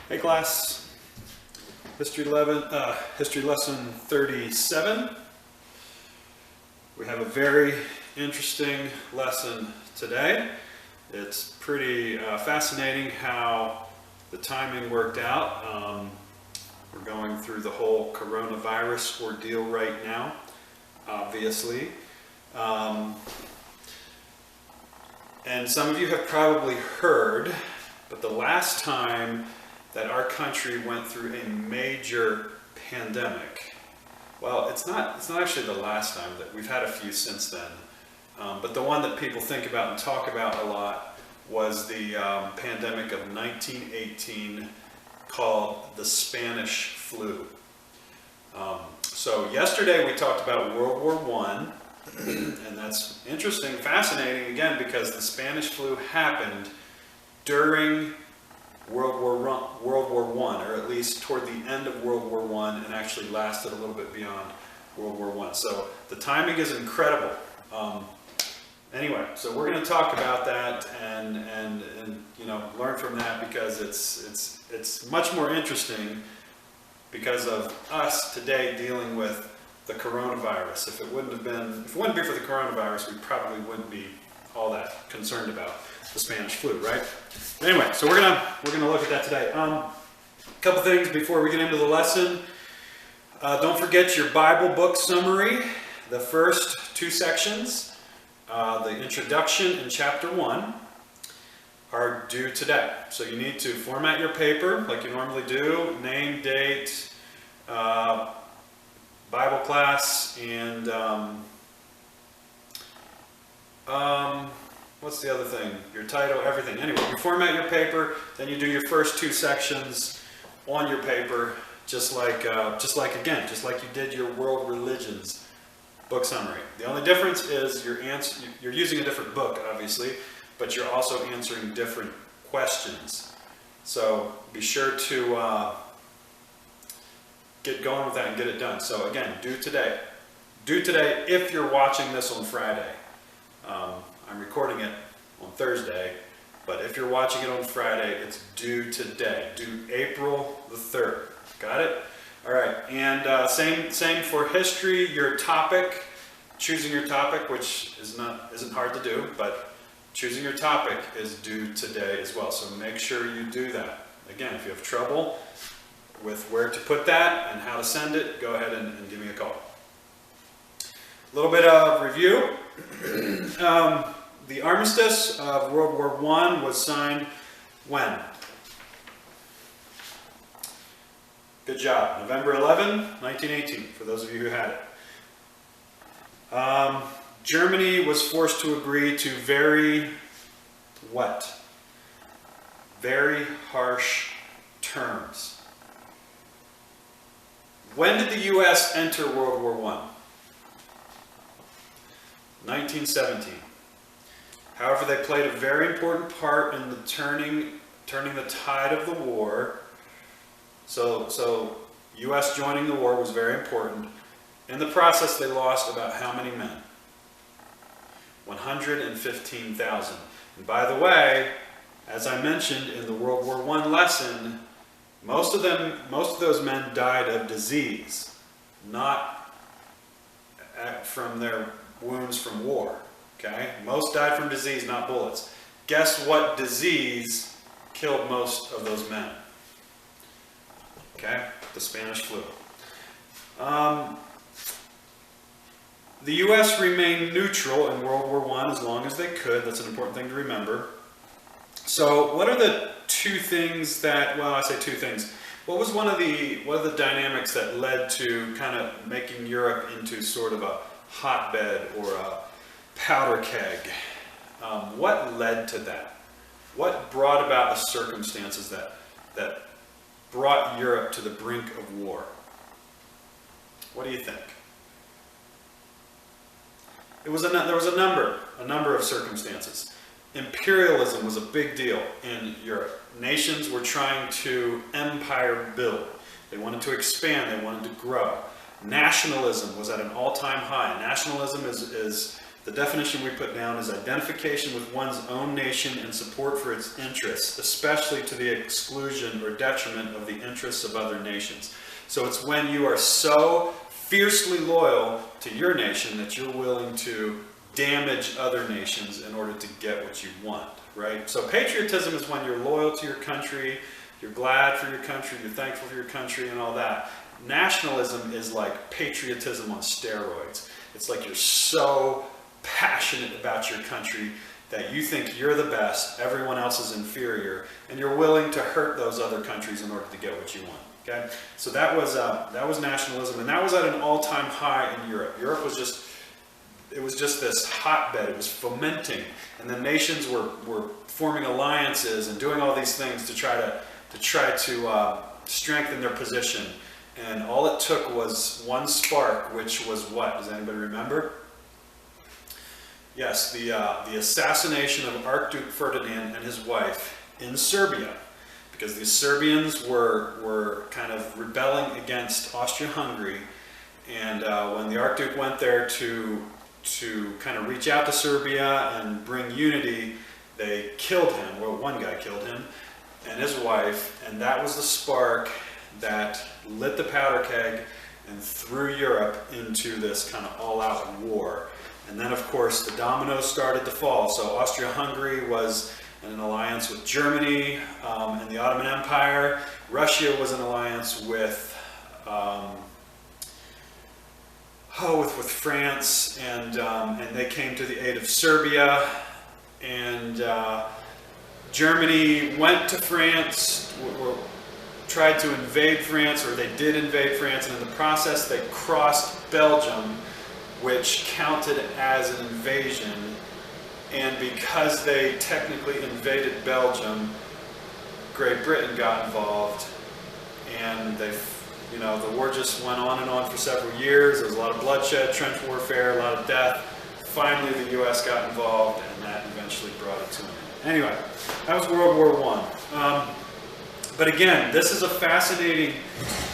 Hey class, history lesson 37. We have a very interesting lesson today. It's pretty fascinating how the timing worked out. We're going through the whole coronavirus ordeal right now, obviously. And some of you have probably heard, but the last time that our country went through a major pandemic, well, it's not actually the last time. That we've had a few since then, but the one that people think about and talk about a lot was the pandemic of 1918 called the Spanish flu. So yesterday we talked about World War I, and that's interesting, fascinating again, because the Spanish flu happened during World War I, or at least toward the end of World War I, and actually lasted a little bit beyond World War I. So the timing is incredible. Anyway, so we're going to talk about that and you know, learn from that, because it's much more interesting because of us today dealing with the coronavirus. If it wouldn't be for the coronavirus, we probably wouldn't be all that concerned about the Spanish flu, right? Anyway, so we're gonna look at that today. A couple things before we get into the lesson. Don't forget your Bible book summary. The first two sections, the introduction and chapter 1, are due today. So you need to format your paper like you normally do, name, date, Bible class, and what's the other thing? Your title, everything. Anyway, you format your paper, then you do your first two sections on your paper, just like you did your world religions book summary. The only difference is you're using a different book, obviously, but you're also answering different questions. So be sure to get going with that and get it done. So again, due today. Due today if you're watching this on Friday. I'm recording it on Thursday, but if you're watching it on Friday, it's due today, due April the 3rd. Got it? All right, and same for history. Your topic, choosing your topic, which isn't hard to do, but choosing your topic is due today as well. So make sure you do that. Again, if you have trouble with where to put that and how to send it, go ahead and give me a call. A little bit of review. The armistice of World War I was signed when? Good job. November 11, 1918, for those of you who had it. Germany was forced to agree to very harsh terms. When did the U.S. enter World War I? 1917. However, they played a very important part in the turning the tide of the war. So U.S. joining the war was very important. In the process, they lost about how many men? 115,000. And by the way, as I mentioned in the World War I lesson, most of those men died of disease, not from their wounds from war. Okay? Most died from disease, not bullets. Guess what disease killed most of those men? Okay? The Spanish flu. The U.S. remained neutral in World War I as long as they could. That's an important thing to remember. So what are the two things that, well, I say two things. What was one of the dynamics that led to kind of making Europe into sort of a hotbed or a powder keg? What led to that? What brought about the circumstances that brought Europe to the brink of war? What do you think? There was a number of circumstances. Imperialism was a big deal in Europe. Nations were trying to empire build. They wanted to expand. They wanted to grow. Nationalism was at an all-time high. Nationalism is The definition we put down is identification with one's own nation and support for its interests, especially to the exclusion or detriment of the interests of other nations. So it's when you are so fiercely loyal to your nation that you're willing to damage other nations in order to get what you want, right? So patriotism is when you're loyal to your country, you're glad for your country, you're thankful for your country and all that. Nationalism is like patriotism on steroids. It's like you're so passionate about your country that you think you're the best, everyone else is inferior, and you're willing to hurt those other countries in order to get what you want. Okay, so that was nationalism, and that was at an all-time high in Europe. Europe was just, it was just this hotbed. It was fomenting, and the nations were forming alliances and doing all these things to try to strengthen their position. And all it took was one spark, which was what? Does anybody remember? Yes, the assassination of Archduke Ferdinand and his wife in Serbia, because the Serbians were kind of rebelling against Austria-Hungary, and when the Archduke went there to kind of reach out to Serbia and bring unity, they killed him. Well, one guy killed him and his wife, and that was the spark that lit the powder keg and threw Europe into this kind of all-out war. And then, of course, the dominoes started to fall. So Austria-Hungary was in an alliance with Germany and the Ottoman Empire. Russia was in alliance with France, and they came to the aid of Serbia. And Germany went to France, tried to invade France, or they did invade France, and in the process they crossed Belgium, which counted as an invasion. And because they technically invaded Belgium, Great Britain got involved, and the war just went on and on for several years. There was a lot of bloodshed, trench warfare, a lot of death. Finally, the U.S. got involved, and that eventually brought it to an end. Anyway, that was World War I. But again, this is a fascinating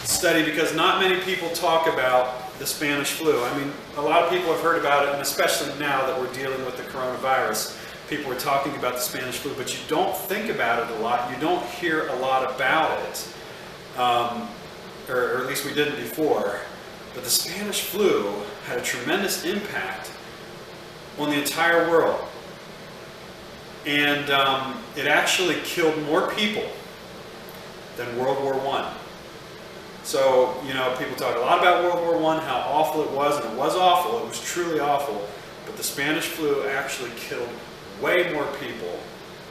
study because not many people talk about the Spanish flu. I mean, a lot of people have heard about it, and especially now that we're dealing with the coronavirus, people are talking about the Spanish flu, but you don't think about it a lot. You don't hear a lot about it, or at least we didn't before. But the Spanish flu had a tremendous impact on the entire world. And it actually killed more people than World War I. So, people talk a lot about World War I, how awful it was, and it was awful, it was truly awful, but the Spanish flu actually killed way more people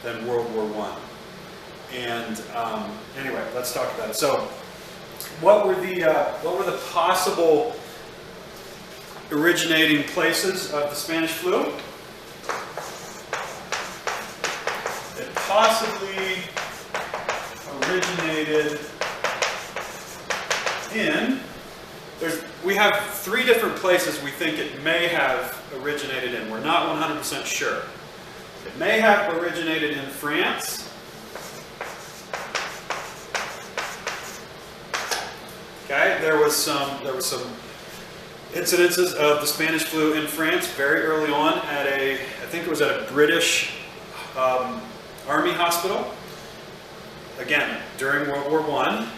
than World War I. And anyway, let's talk about it. So, what were the possible originating places of the Spanish flu? It possibly originated we have 3 different places we think it may have originated in. We're not 100% sure. It may have originated in France. Okay, there was some incidences of the Spanish flu in France very early on at I think it was at a British army hospital. Again, during World War I.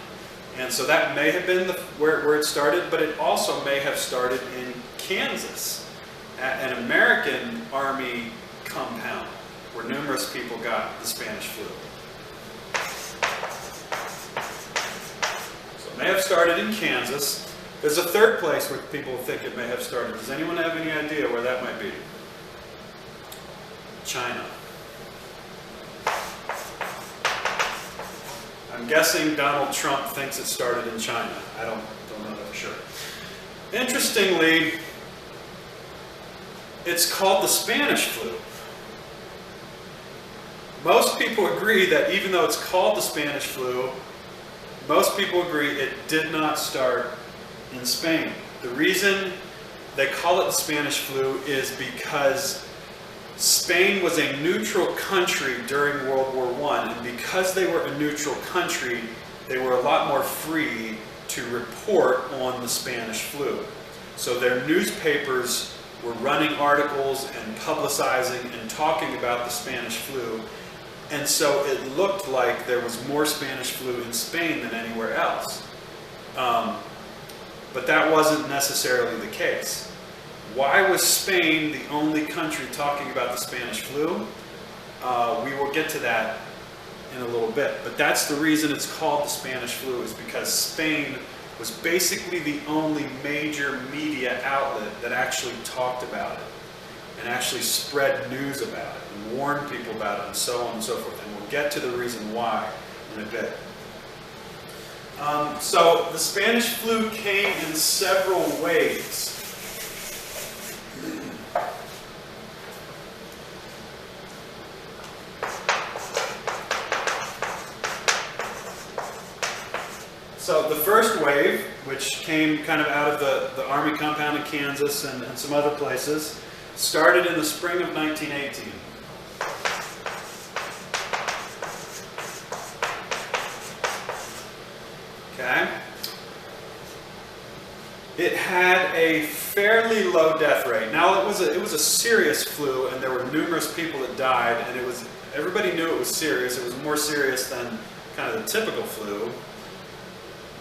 And so that may have been where it started, but it also may have started in Kansas, at an American Army compound, where numerous people got the Spanish flu. So it may have started in Kansas. There's a third place where people think it may have started. Does anyone have any idea where that might be? China. I'm guessing Donald Trump thinks it started in China. I don't know that for sure. Interestingly, it's called the Spanish flu. Most people agree that even though it's called the Spanish flu, most people agree it did not start in Spain. The reason they call it the Spanish flu is because Spain was a neutral country during World War I, and because they were a neutral country, they were a lot more free to report on the Spanish flu. So their newspapers were running articles and publicizing and talking about the Spanish flu. And so it looked like there was more Spanish flu in Spain than anywhere else. But that wasn't necessarily the case. Why was Spain the only country talking about the Spanish flu? We will get to that in a little bit. But that's the reason it's called the Spanish flu, is because Spain was basically the only major media outlet that actually talked about it and actually spread news about it and warned people about it and so on and so forth. And we'll get to the reason why in a bit. So the Spanish flu came in several waves. So the first wave, which came kind of out of the Army compound in Kansas and some other places, started in the spring of 1918. Okay. It had a fairly low death rate. Now it was a serious flu, and there were numerous people that died, and everybody knew it was serious. It was more serious than kind of the typical flu.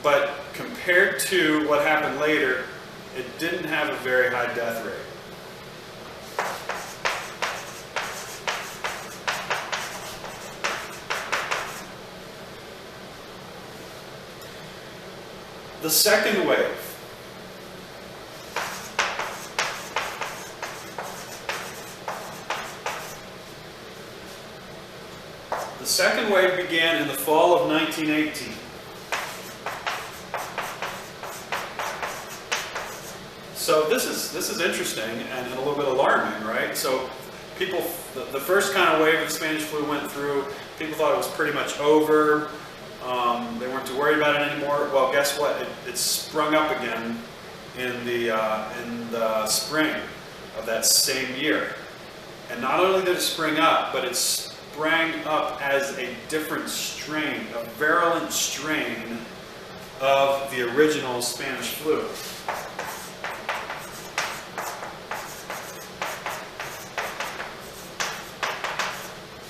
But compared to what happened later, it didn't have a very high death rate. The second wave. The second wave began in the fall of 1918. So this is interesting and a little bit alarming, right? So people, the first kind of wave of the Spanish flu went through, people thought it was pretty much over. They weren't too worried about it anymore. Well, guess what? It sprung up again in the spring of that same year. And not only did it spring up, but it sprang up as a different strain, a virulent strain of the original Spanish flu.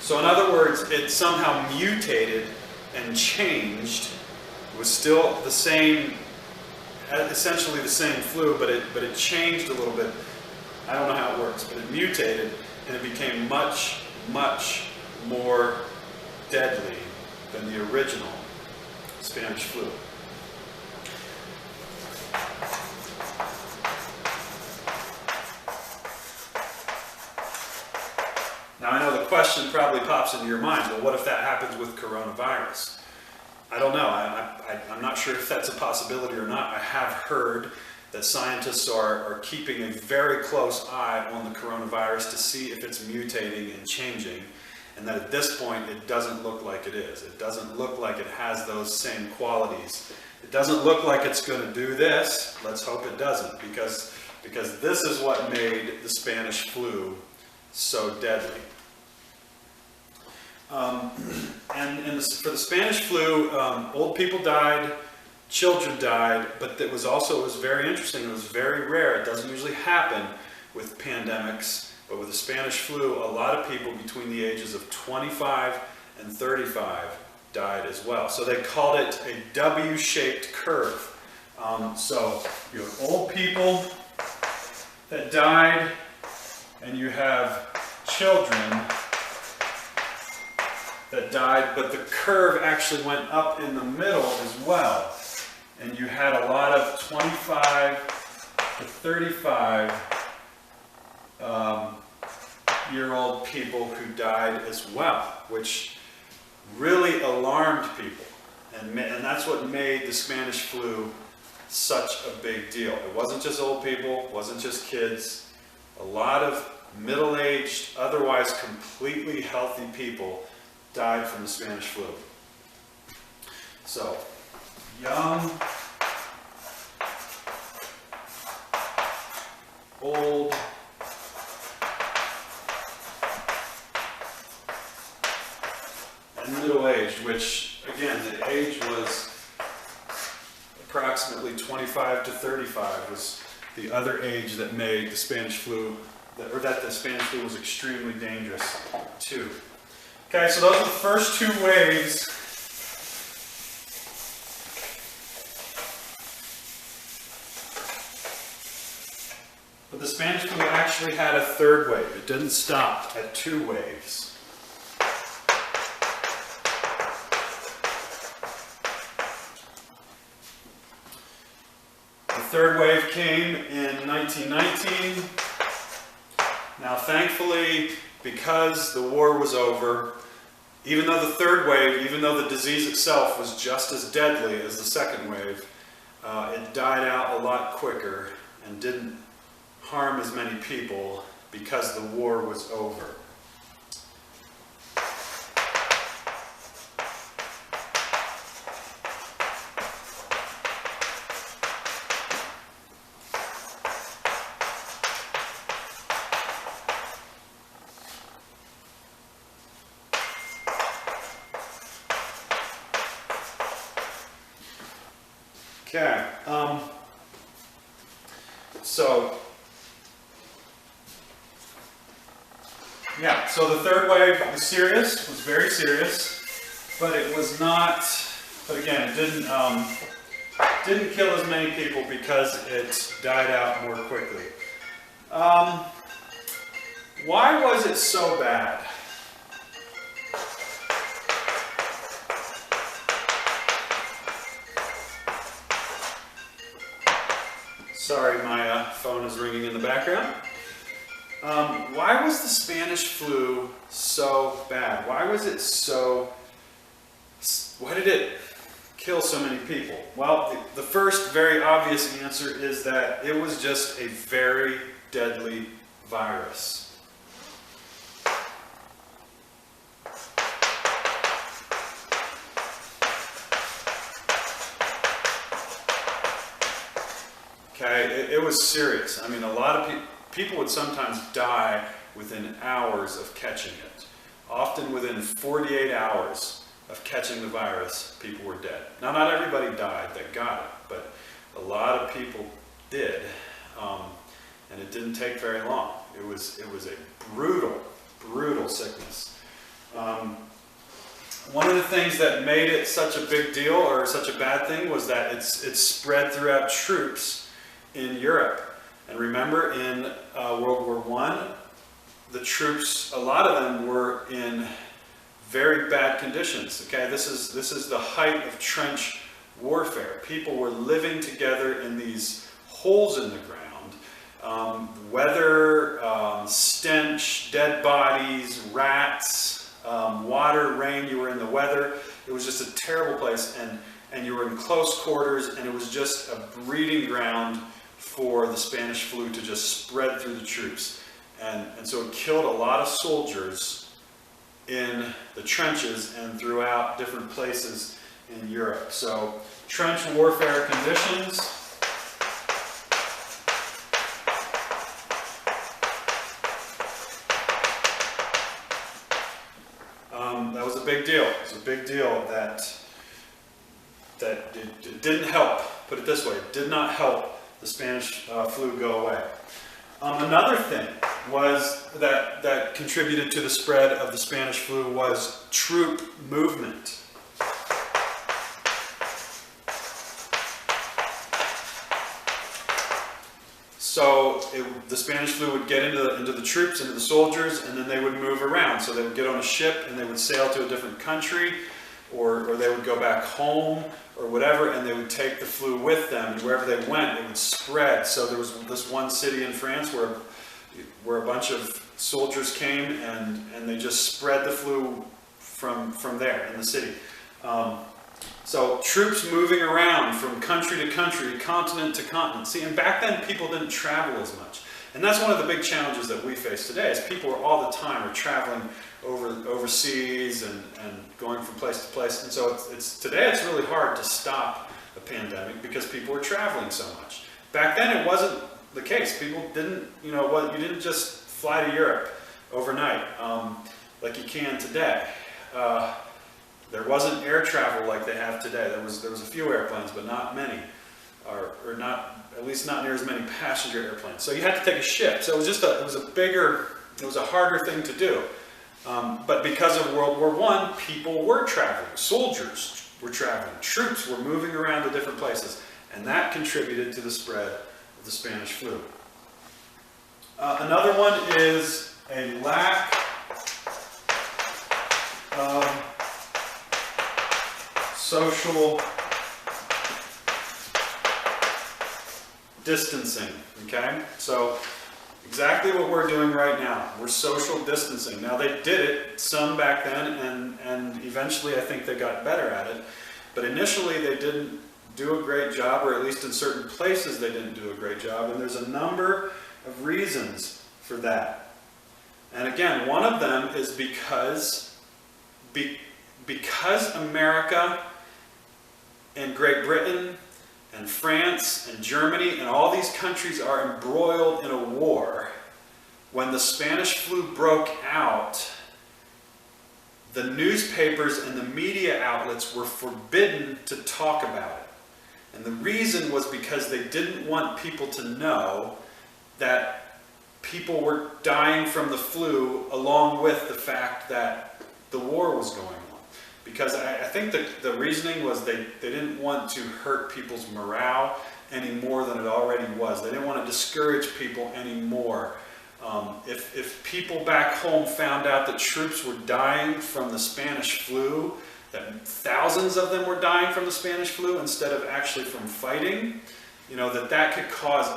So in other words, it somehow mutated and changed. It was still the same, essentially the same flu, but it changed a little bit. I don't know how it works, but it mutated and it became much, much more deadly than the original Spanish flu. Now I know the question probably pops into your mind, well, what if that happens with coronavirus? I don't know. I'm not sure if that's a possibility or not. I have heard that scientists are keeping a very close eye on the coronavirus to see if it's mutating and changing, and that at this point it doesn't look like it is. It doesn't look like it has those same qualities. It doesn't look like it's going to do this. Let's hope it doesn't, because this is what made the Spanish flu so deadly. For the Spanish flu, old people died, children died, but it was very interesting. It was very rare. It doesn't usually happen with pandemics, but with the Spanish flu, a lot of people between the ages of 25 and 35 died as well. So they called it a W-shaped curve. So you have old people that died, and you have children that died, but the curve actually went up in the middle as well. And you had a lot of 25 to 35 year-old people who died as well, which really alarmed people. And that's what made the Spanish flu such a big deal. It wasn't just old people, it wasn't just kids. A lot of middle-aged, otherwise completely healthy people died from the Spanish flu. So, young, old, and middle-aged, which, again, the age was approximately 25 to 35 was the other age that made the Spanish flu, that the Spanish flu was extremely dangerous too. Okay, so those are the first two waves. But the Spanish flu actually had a third wave. It didn't stop at 2 waves. The third wave came in 1919. Now, thankfully, because the war was over, even though the third wave, even though the disease itself was just as deadly as the second wave, it died out a lot quicker and didn't harm as many people because the war was over. Okay, so the third wave was serious, was very serious, but it was not, but again, it didn't kill as many people because it died out more quickly. Why was it so bad? Sorry, my phone is ringing in the background. Why was the Spanish flu so bad? Why did it kill so many people? Well, the first very obvious answer is that it was just a very deadly virus. Okay, it was serious. I mean, a lot of people would sometimes die within hours of catching it. Often within 48 hours of catching the virus, people were dead. Now, not everybody died that got it, but a lot of people did, and it didn't take very long. It was a brutal sickness. One of the things that made it such a big deal, or such a bad thing, was that it spread throughout troops in Europe. And remember, in World War I, the troops, a lot of them were in very bad conditions. Okay, this is the height of trench warfare. People were living together in these holes in the ground. Weather, stench, dead bodies, rats, water, rain. You were in the weather. It was just a terrible place, and you were in close quarters, and it was just a breeding ground for the Spanish flu to just spread through the troops. And so it killed a lot of soldiers in the trenches and throughout different places in Europe. So trench warfare conditions. That was a big deal. It was a big deal that it didn't help, put it this way, it did not help the Spanish flu go away. Another thing was that contributed to the spread of the Spanish flu was troop movement. So the Spanish flu would get into the troops, into the soldiers, and then they would move around. So they would get on a ship and they would sail to a different country, or they would go back home, or whatever, and they would take the flu with them, and wherever they went, it would spread. So there was this one city in France where a bunch of soldiers came, and they just spread the flu from there in the city. So troops moving around from country to country, continent to continent. See, and back then people didn't travel as much. And that's one of the big challenges that we face today, is people are all the time are traveling overseas and going from place to place. And so today it's really hard to stop a pandemic because people are traveling so much. Back then it wasn't the case. People didn't, you didn't just fly to Europe overnight like you can today. There wasn't air travel like they have today. There was a few airplanes, but not many. or not, at least not near as many passenger airplanes. So you had to take a ship. So it was just it was a harder thing to do. But because of World War I, people were traveling. Soldiers were traveling. Troops were moving around to different places. And that contributed to the spread of the Spanish flu. Another one is a lack of social distancing, okay? So exactly what we're doing right now. We're social distancing. Now they did it, some back then, and eventually I think they got better at it. But initially they didn't do a great job, or at least in certain places they didn't do a great job. And there's a number of reasons for that. And again, one of them is because America and Great Britain and France and Germany and all these countries are embroiled in a war. When the Spanish flu broke out, the newspapers and the media outlets were forbidden to talk about it. And the reason was because they didn't want people to know that people were dying from the flu, along with the fact that the war was going on. Because I think that the reasoning was they didn't want to hurt people's morale any more than it already was. They didn't want to discourage people anymore. If people back home found out that troops were dying from the Spanish flu, that thousands of them were dying from the Spanish flu instead of actually from fighting, you know, that could cause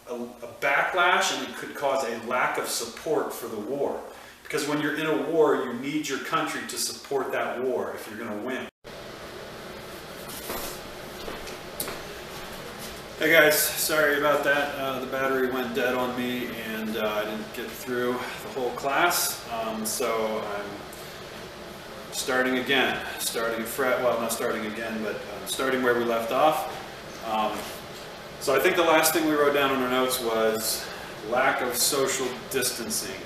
a backlash, and it could cause a lack of support for the war. Because when you're in a war, you need your country to support that war if you're going to win. Hey guys, sorry about that. The battery went dead on me, and I didn't get through the whole class. So I'm starting again. Well, not starting again, but starting where we left off. So I think the last thing we wrote down on our notes was lack of social distancing.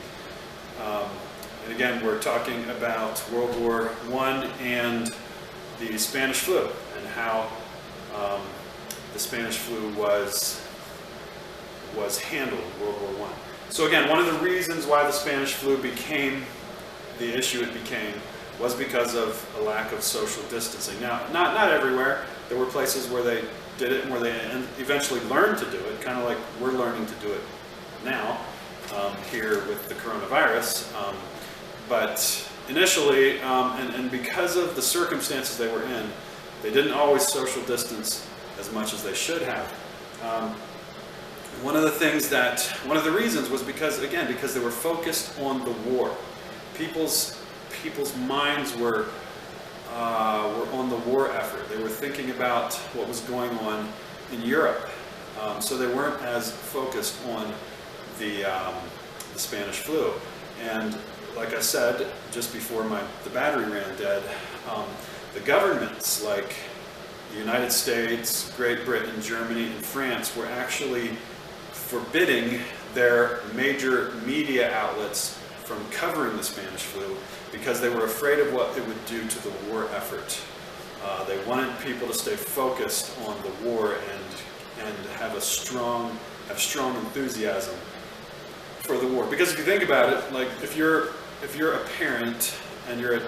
And again, we're talking about World War I and the Spanish flu, and how the Spanish flu was handled in World War I. So again, one of the reasons why the Spanish flu became the issue it became was because of a lack of social distancing. Now, not everywhere. There were places where they did it and where they eventually learned to do it, kind of like we're learning to do it now here with the coronavirus. But initially, and because of the circumstances they were in, they didn't always social distance as much as they should have. One of the reasons was because they were focused on the war. People's minds were on the war effort. They were thinking about what was going on in Europe. So they weren't as focused on the Spanish flu. And like I said, just before the battery ran dead, the governments like the United States, Great Britain, Germany, and France were actually forbidding their major media outlets from covering the Spanish flu because they were afraid of what it would do to the war effort. They wanted people to stay focused on the war and have strong enthusiasm for the war. Because if you think about it, like if you're a parent and you're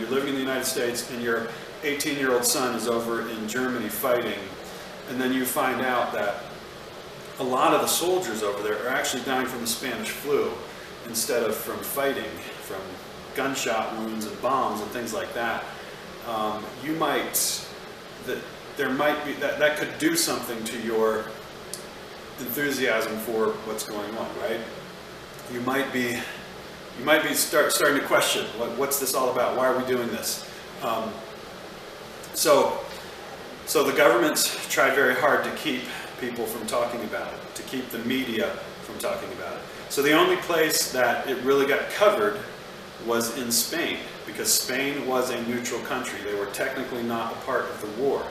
living in the United States and your 18-year-old son is over in Germany fighting, and then you find out that a lot of the soldiers over there are actually dying from the Spanish flu instead of from fighting, from gunshot wounds and bombs and things like that. That could do something to your enthusiasm for what's going on, right? You might be starting to question, what's this all about? Why are we doing this? So the governments tried very hard to keep people from talking about it, to keep the media from talking about it. So the only place that it really got covered was in Spain, because Spain was a neutral country. They were technically not a part of the war.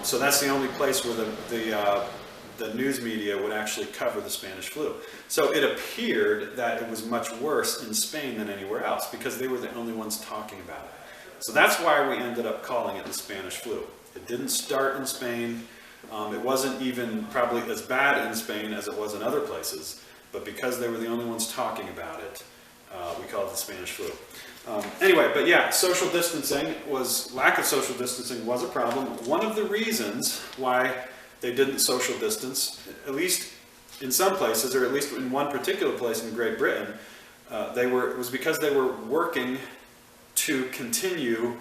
So that's the only place where the news media would actually cover the Spanish flu. So it appeared that it was much worse in Spain than anywhere else, because they were the only ones talking about it. So that's why we ended up calling it the Spanish flu. It didn't start in Spain. It wasn't even probably as bad in Spain as it was in other places, but because they were the only ones talking about it, we call it the Spanish flu. Anyway, but yeah, lack of social distancing was a problem. One of the reasons why they didn't social distance, at least in some places, or at least in one particular place in Great Britain, it was because they were working to continue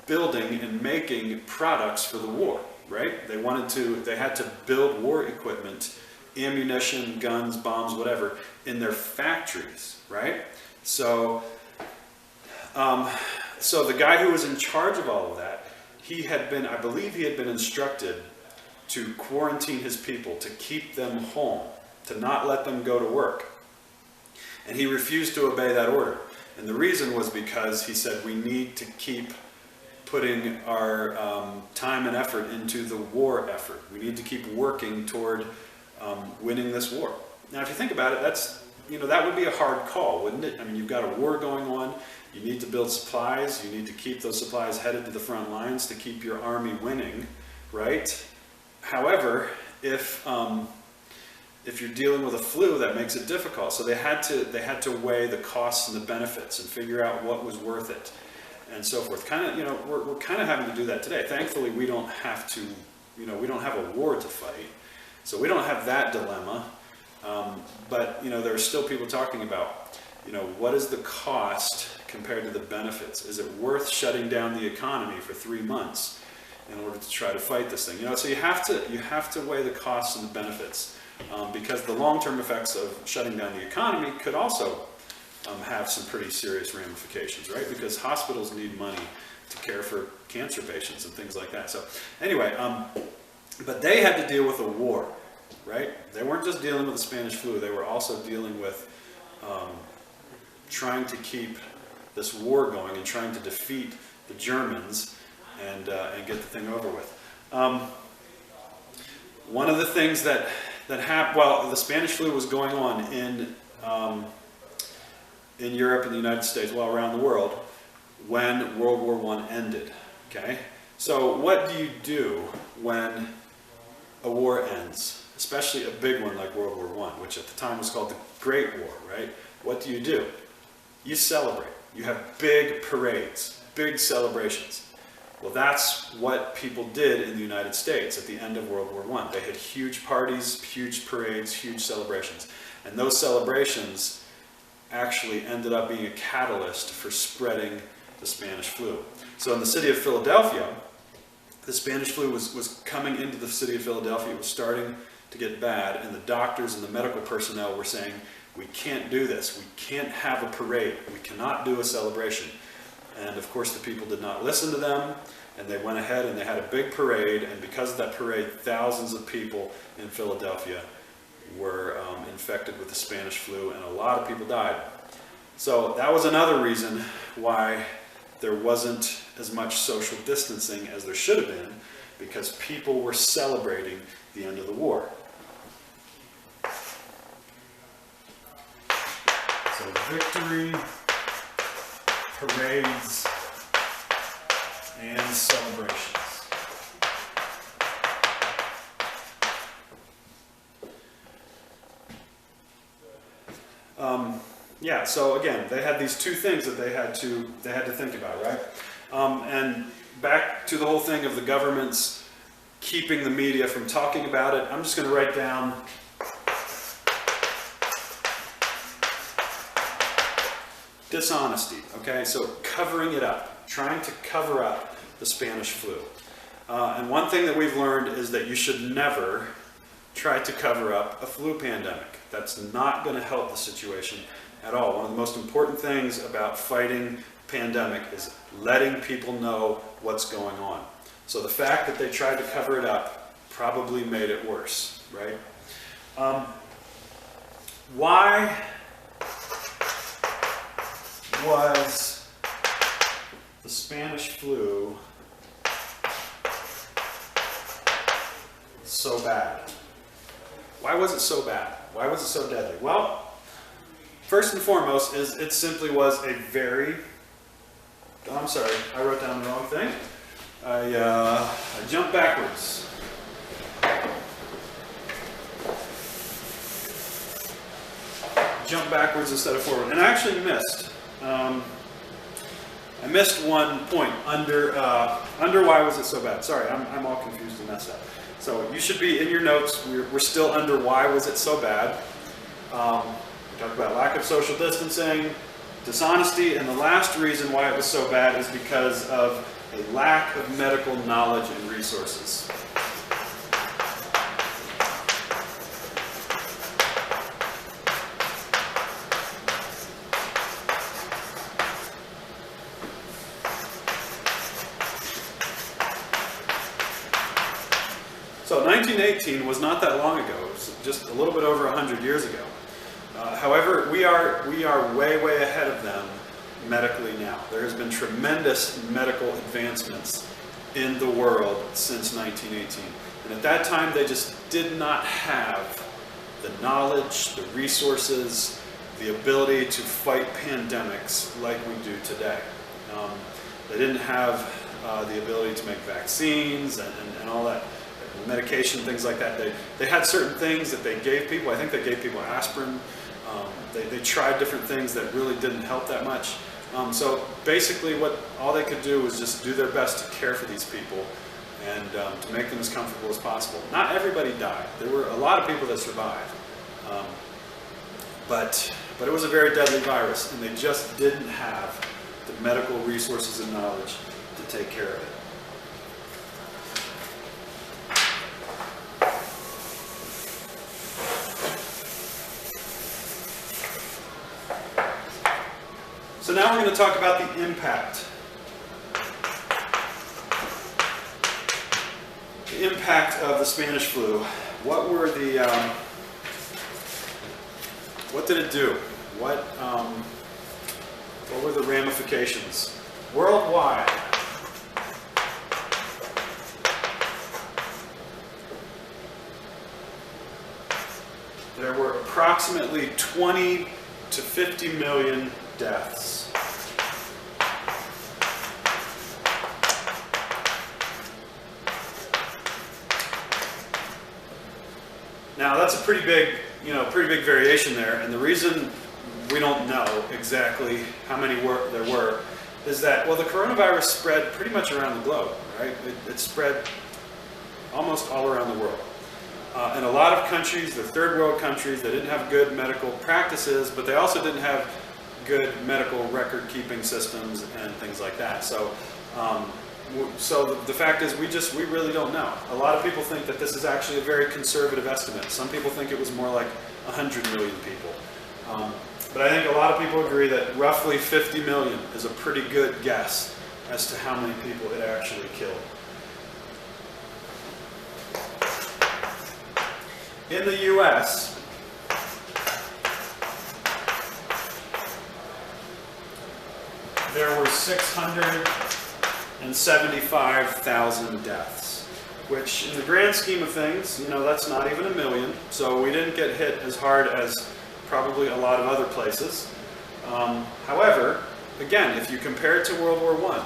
building and making products for the war, right? They had to build war equipment, ammunition, guns, bombs, whatever, in their factories, right? So the guy who was in charge of all of that, I believe he had been instructed to quarantine his people, to keep them home, to not let them go to work. And he refused to obey that order. And the reason was because he said we need to keep putting our time and effort into the war effort. We need to keep working toward winning this war. Now, if you think about it, that would be a hard call, wouldn't it? I mean, you've got a war going on. You need to build supplies. You need to keep those supplies headed to the front lines to keep your army winning, right? However, if you're dealing with a flu, that makes it difficult. So they had to weigh the costs and the benefits and figure out what was worth it, and so forth. We're kind of having to do that today. Thankfully, we don't have to, we don't have a war to fight, so we don't have that dilemma. But there are still people talking about, what is the cost compared to the benefits? Is it worth shutting down the economy for 3 months in order to try to fight this thing? So you have to weigh the costs and the benefits, because the long-term effects of shutting down the economy could also have some pretty serious ramifications, right? Because hospitals need money to care for cancer patients and things like that. So anyway, but they had to deal with a war, right? They weren't just dealing with the Spanish flu, they were also dealing with trying to keep this war going and trying to defeat the Germans and get the thing over with. One of the things that happened, the Spanish flu was going on in Europe and the United States, around the world, when World War I ended, okay? So what do you do when a war ends, especially a big one like World War I, which at the time was called the Great War, right? What do? You celebrate. You have big parades, big celebrations. Well, that's what people did in the United States at the end of World War I. They had huge parties, huge parades, huge celebrations. And those celebrations actually ended up being a catalyst for spreading the Spanish flu. So in the city of Philadelphia, the Spanish flu was coming into the city of Philadelphia. It was starting to get bad, and the doctors and the medical personnel were saying, we can't do this. We can't have a parade. We cannot do a celebration. And of course the people did not listen to them, and they went ahead and they had a big parade, and because of that parade, thousands of people in Philadelphia were infected with the Spanish flu, and a lot of people died. So that was another reason why there wasn't as much social distancing as there should have been, because people were celebrating the end of the war. So victory, parades, and celebrations. So again, they had these two things that they had to think about, right? And back to the whole thing of the governments keeping the media from talking about it, I'm just going to write down dishonesty, okay? So covering it up, trying to cover up the Spanish flu. And one thing that we've learned is that you should never try to cover up a flu pandemic. That's not going to help the situation at all. One of the most important things about fighting a pandemic is letting people know what's going on. So the fact that they tried to cover it up probably made it worse, right? Why was the Spanish flu so bad? Why was it so bad? Why was it so deadly? Well, first and foremost is it simply was a very, I'm sorry, I wrote down the wrong thing. I jumped backwards. jump backwards instead of forward. And I actually missed. I missed one point under why was it so bad. Sorry, I'm all confused and messed up. So you should be in your notes. We're still under why was it so bad. We talked about lack of social distancing, dishonesty, and the last reason why it was so bad is because of a lack of medical knowledge and resources. So 1918 was not that long ago. It was just a little bit over 100 years ago. However, we are way, way ahead of them medically now. There has been tremendous medical advancements in the world since 1918. And at that time, they just did not have the knowledge, the resources, the ability to fight pandemics like we do today. They didn't have the ability to make vaccines and all that. Medication, things like that. They had certain things that they gave people. I think they gave people aspirin. They tried different things that really didn't help that much. So basically all they could do was just do their best to care for these people and to make them as comfortable as possible. Not everybody died. There were a lot of people that survived. But it was a very deadly virus, and they just didn't have the medical resources and knowledge to take care of it. So now we're going to talk about the impact. The impact of the Spanish flu. What did it do? What were the ramifications? Worldwide, there were approximately 20 to 50 million deaths. Now that's a pretty big variation there, and the reason we don't know exactly how many there were is that, well, the coronavirus spread pretty much around the globe, right? It spread almost all around the world. In a lot of countries, they're third world countries, they didn't have good medical practices, but they also didn't have good medical record keeping systems and things like that. So the fact is we really don't know. A lot of people think that this is actually a very conservative estimate. Some people think it was more like 100 million people. But I think a lot of people agree that roughly 50 million is a pretty good guess as to how many people it actually killed. In the US, there were 675,000 deaths, which in the grand scheme of things, that's not even a million. So we didn't get hit as hard as probably a lot of other places. However, again, if you compare it to World War I,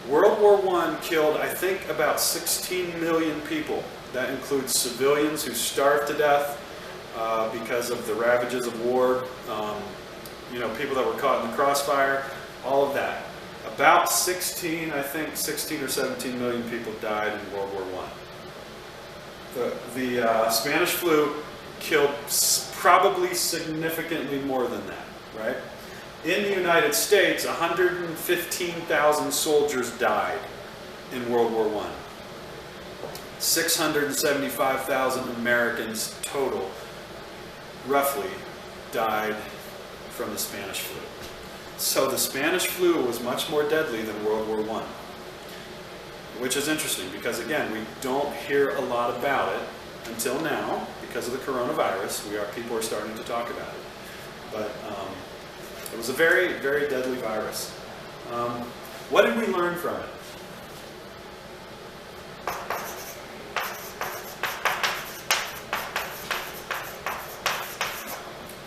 World War I killed, I think, about 16 million people. That includes civilians who starved to death because of the ravages of war, people that were caught in the crossfire, all of that. About 16 or 17 million people died in World War I. The Spanish flu killed probably significantly more than that, right? In the United States, 115,000 soldiers died in World War I. 675,000 Americans total, roughly, died from the Spanish flu. So the Spanish flu was much more deadly than World War I, which is interesting because, again, we don't hear a lot about it until now because of the coronavirus. People are starting to talk about it. But it was a very, very deadly virus. What did we learn from it?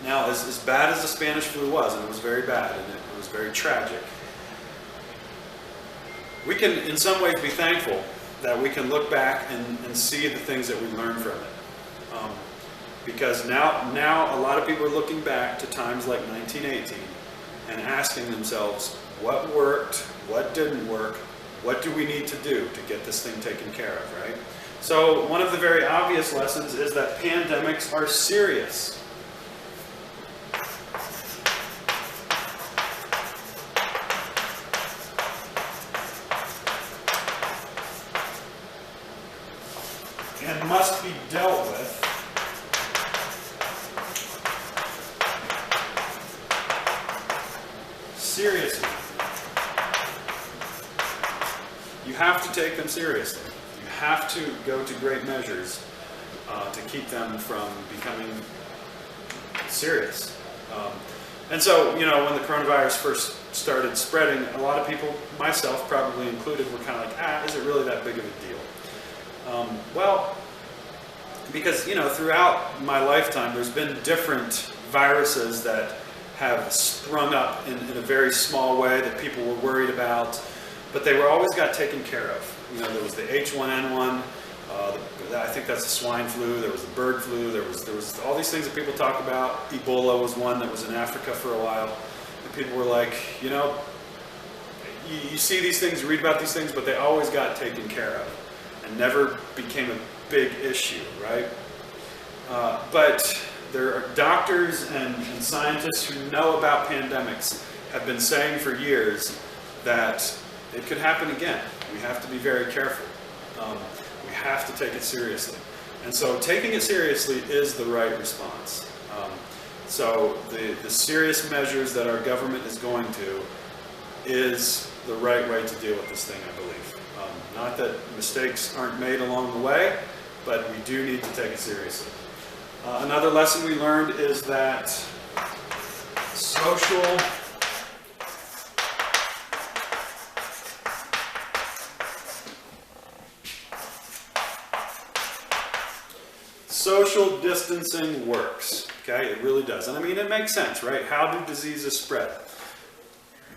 Now, as bad as the Spanish flu was, and it was very bad, and it was very tragic, we can, in some ways, be thankful that we can look back and see the things that we learned from it. Because now a lot of people are looking back to times like 1918 and asking themselves, what worked, what didn't work, what do we need to do to get this thing taken care of, right? So one of the very obvious lessons is that pandemics are serious. And must be dealt with seriously. You have to take them seriously. You have to go to great measures to keep them from becoming serious. And so, you know, when the coronavirus first started spreading, a lot of people, myself probably included, were kind of like, is it really that big of a deal? Well, because, you know, throughout my lifetime, there's been different viruses that have sprung up in a very small way that people were worried about, but they were always got taken care of. You know, there was the H1N1, I think that's the swine flu, there was the bird flu, there was all these things that people talk about. Ebola was one that was in Africa for a while, and people were like, you know, you see these things, read about these things, but they always got taken care of and never became a big issue, right? But there are doctors and scientists who know about pandemics have been saying for years that it could happen again. We have to be very careful. We have to take it seriously. And so taking it seriously is the right response. So the serious measures that our government is going to is the right way to deal with this thing, I believe. Not that mistakes aren't made along the way, but we do need to take it seriously. Another lesson we learned is that social distancing works. Okay, it really does. And I mean, it makes sense, right? How do diseases spread?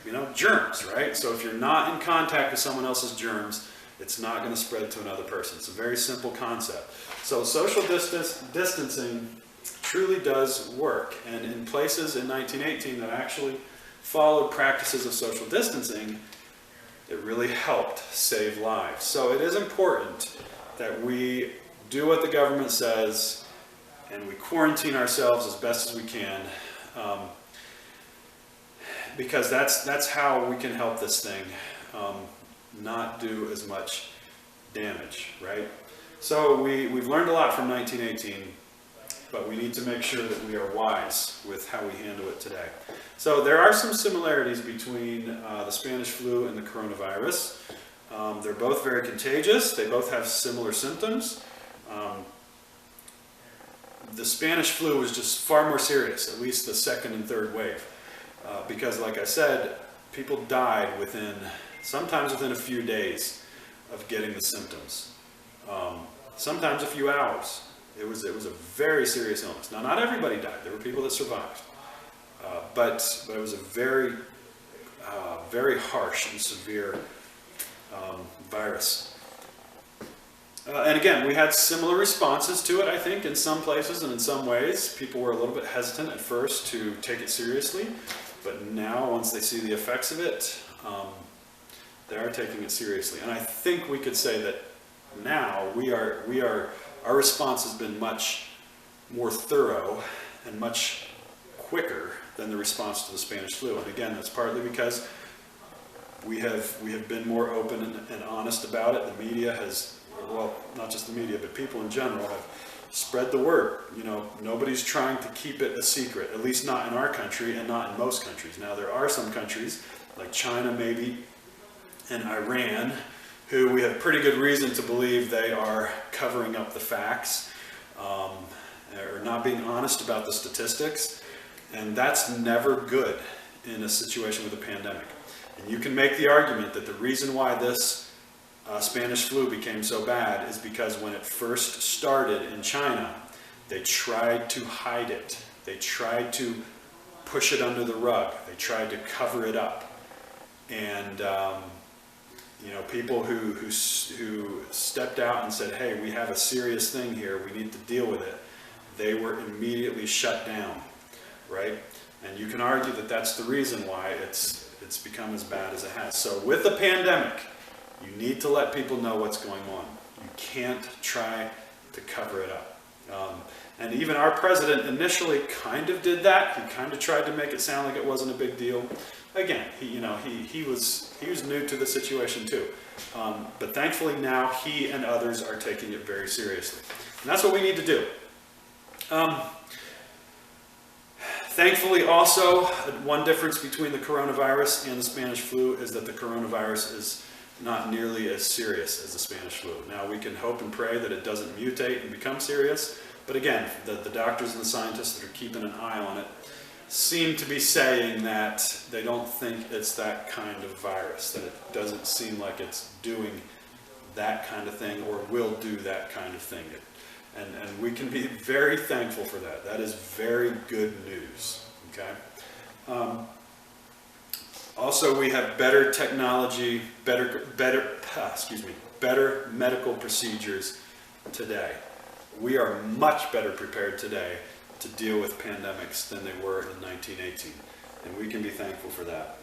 You know, germs, right? So if you're not in contact with someone else's germs, it's not going to spread to another person. It's a very simple concept. So social distancing truly does work. And in places in 1918 that actually followed practices of social distancing, it really helped save lives. So it is important that we do what the government says and we quarantine ourselves as best as we can, because that's how we can help this thing not do as much damage, right? So we've learned a lot from 1918, but we need to make sure that we are wise with how we handle it today. So there are some similarities between the Spanish flu and the coronavirus. They're both very contagious. They both have similar symptoms. The Spanish flu was just far more serious, at least the second and third wave, because like I said, people died sometimes within a few days of getting the symptoms, sometimes a few hours. It was a very serious illness. Now, not everybody died. There were people that survived, but it was a very, very harsh and severe virus. And again, we had similar responses to it, I think, in some places and in some ways. People were a little bit hesitant at first to take it seriously, but now, once they see the effects of it, they are taking it seriously. And I think we could say that now our response has been much more thorough and much quicker than the response to the Spanish flu. And again, that's partly because we have been more open and honest about it. The media has, well, not just the media, but people in general have spread the word. You know, nobody's trying to keep it a secret, at least not in our country and not in most countries. Now, there are some countries, like China maybe, and Iran, who we have pretty good reason to believe they are covering up the facts, or not being honest about the statistics, and that's never good in a situation with a pandemic. And you can make the argument that the reason why this Spanish flu became so bad is because when it first started in China, they tried to hide it. They tried to push it under the rug. They tried to cover it up. And you know, people who stepped out and said, hey, we have a serious thing here, we need to deal with it, they were immediately shut down, right? And you can argue that that's the reason why it's become as bad as it has. So with the pandemic, you need to let people know what's going on. You can't try to cover it up. And even our president initially kind of did that. He kind of tried to make it sound like it wasn't a big deal. Again, he was new to the situation too. But thankfully now he and others are taking it very seriously. And that's what we need to do. Thankfully also, one difference between the coronavirus and the Spanish flu is that the coronavirus is not nearly as serious as the Spanish flu. Now we can hope and pray that it doesn't mutate and become serious, but again, the doctors and the scientists that are keeping an eye on it seem to be saying that they don't think it's that kind of virus, that it doesn't seem like it's doing that kind of thing or will do that kind of thing. And we can be very thankful for that. That is very good news, okay? Also, we have better technology, better medical procedures today. We are much better prepared today to deal with pandemics than they were in 1918, and we can be thankful for that.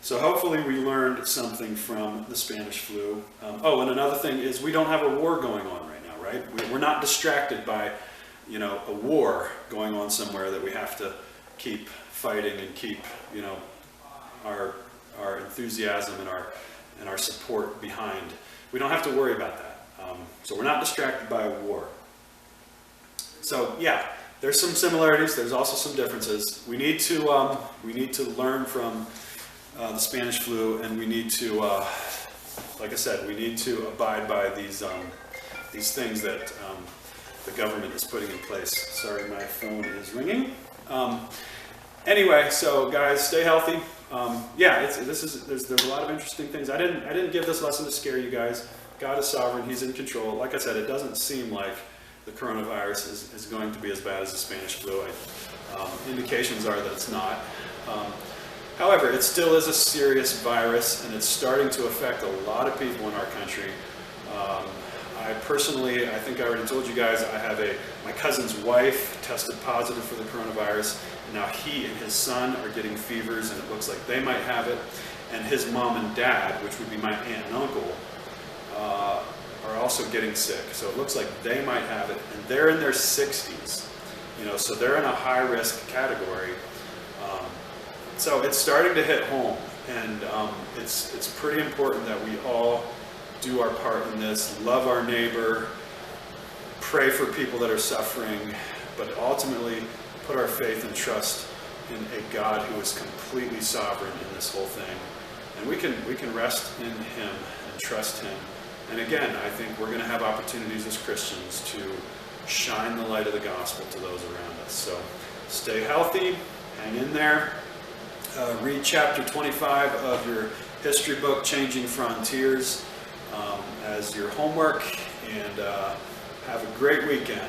So hopefully we learned something from the Spanish flu. Oh, and another thing is we don't have a war going on right now, right? We're not distracted by, a war going on somewhere that we have to keep fighting and keep, our enthusiasm and our support behind. We don't have to worry about that. So we're not distracted by a war. So yeah, there's some similarities. There's also some differences. We need to learn from the Spanish flu, and we need to, like I said, we need to abide by these things that the government is putting in place. Sorry, my phone is ringing. Anyway, so guys, stay healthy. There's a lot of interesting things. I didn't give this lesson to scare you guys. God is sovereign. He's in control. Like I said, it doesn't seem like the coronavirus is going to be as bad as the Spanish flu. Indications are that it's not. However, it still is a serious virus, and it's starting to affect a lot of people in our country. I think I already told you guys, my cousin's wife tested positive for the coronavirus. Now he and his son are getting fevers, and it looks like they might have it. And his mom and dad, which would be my aunt and uncle, are also getting sick. So it looks like they might have it, and they're in their 60s. So they're in a high-risk category. So it's starting to hit home, and it's pretty important that we all do our part in this, love our neighbor, pray for people that are suffering, but ultimately put our faith and trust in a God who is completely sovereign in this whole thing. And we can rest in Him and trust Him. And again, I think we're going to have opportunities as Christians to shine the light of the gospel to those around us. So stay healthy, hang in there. Read chapter 25 of your history book, Changing Frontiers, as your homework, and have a great weekend.